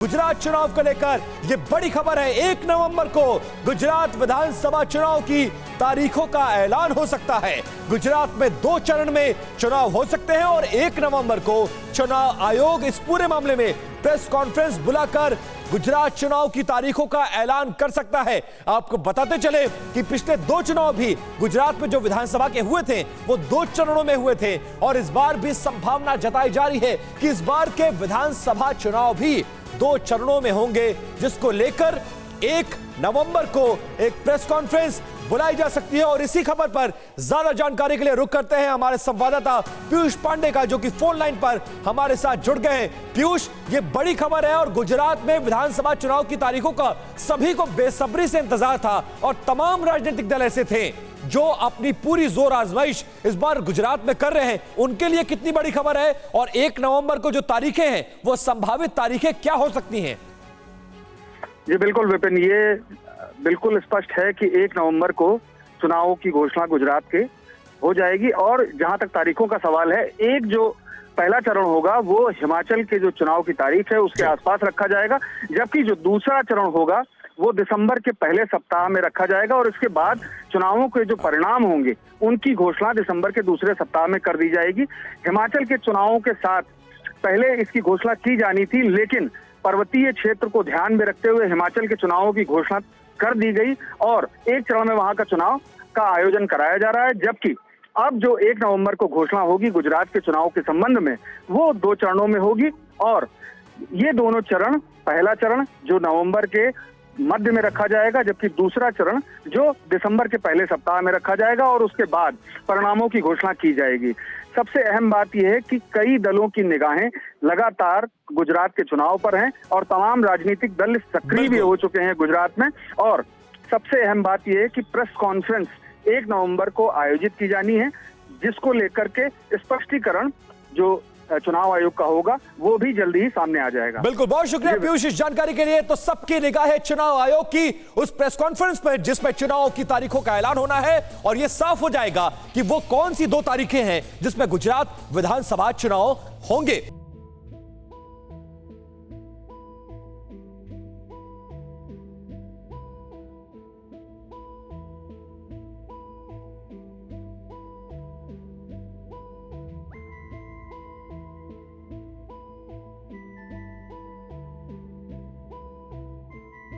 गुजरात चुनाव को लेकर यह बड़ी खबर है। 1 नवंबर को गुजरात विधानसभा चुनाव की तारीखों का ऐलान हो सकता है। गुजरात में 2 चरण में चुनाव हो सकते हैं और 1 नवंबर को चुनाव आयोग इस पूरे मामले में प्रेस कॉन्फ्रेंस बुलाकर गुजरात चुनाव की तारीखों का ऐलान कर सकता है। आपको बताते चले कि पिछले 2 चुनाव भी गुजरात में जो विधानसभा के हुए थे वो 2 चरणों में हुए थे और इस बार भी संभावना जताई जा रही है कि इस बार के विधानसभा चुनाव भी 2 चरणों में होंगे, जिसको लेकर 1 नवंबर को एक प्रेस कॉन्फ्रेंस बुलाई जा सकती है। और इसी खबर पर ज्यादा जानकारी के लिए रुक करते हैं हमारे संवाददाता पीयूष पांडे का, जो कि फोन लाइन पर हमारे साथ जुड़ गए हैं। पीयूष, ये बड़ी खबर है और गुजरात में विधानसभा चुनाव की तारीखों का सभी को बेसब्री से इंतजार था और तमाम राजनीतिक दल ऐसे थे जो अपनी पूरी जोर आजमाइश इस बार गुजरात में कर रहे हैं। उनके लिए कितनी बड़ी खबर है और 1 नवंबर को जो तारीखें हैं वो संभावित तारीखें क्या हो सकती हैं? जी बिल्कुल विपिन, ये बिल्कुल स्पष्ट है कि 1 नवंबर को चुनावों की घोषणा गुजरात के हो जाएगी। और जहां तक तारीखों का सवाल है, एक जो पहला चरण होगा वो हिमाचल के जो चुनाव की तारीख है उसके आसपास रखा जाएगा, जबकि जो दूसरा चरण होगा वो दिसंबर के पहले सप्ताह में रखा जाएगा और इसके बाद चुनावों के जो परिणाम होंगे उनकी घोषणा दिसंबर के दूसरे सप्ताह में कर दी जाएगी। हिमाचल के चुनावों के साथ पहले इसकी घोषणा की जानी थी, लेकिन पर्वतीय क्षेत्र को ध्यान में रखते हुए हिमाचल के चुनावों की घोषणा कर दी गई और 1 चरण में वहां का चुनाव का आयोजन कराया जा रहा है। जबकि अब जो 1 नवंबर को घोषणा होगी गुजरात के चुनाव के संबंध में वो 2 चरणों में होगी और ये दोनों चरण, पहला चरण जो नवंबर के मध्य में रखा जाएगा, जबकि दूसरा चरण जो दिसंबर के पहले सप्ताह में रखा जाएगा और उसके बाद परिणामों की घोषणा की जाएगी। सबसे अहम बात यह है कि कई दलों की निगाहें लगातार गुजरात के चुनाव पर हैं और तमाम राजनीतिक दल सक्रिय भी हो चुके हैं गुजरात में। और सबसे अहम बात यह है कि प्रेस कॉन्फ्रेंस 1 नवंबर को आयोजित की जानी है, जिसको लेकर के स्पष्टीकरण जो चुनाव आयोग का होगा वो भी जल्दी ही सामने आ जाएगा। बिल्कुल, बहुत शुक्रिया पीयूष इस जानकारी के लिए। तो सबकी निगाहें चुनाव आयोग की उस प्रेस कॉन्फ्रेंस पर जिसमें चुनाव की तारीखों का ऐलान होना है और यह साफ हो जाएगा कि वो कौन सी 2 तारीखें हैं जिसमें गुजरात विधानसभा चुनाव होंगे।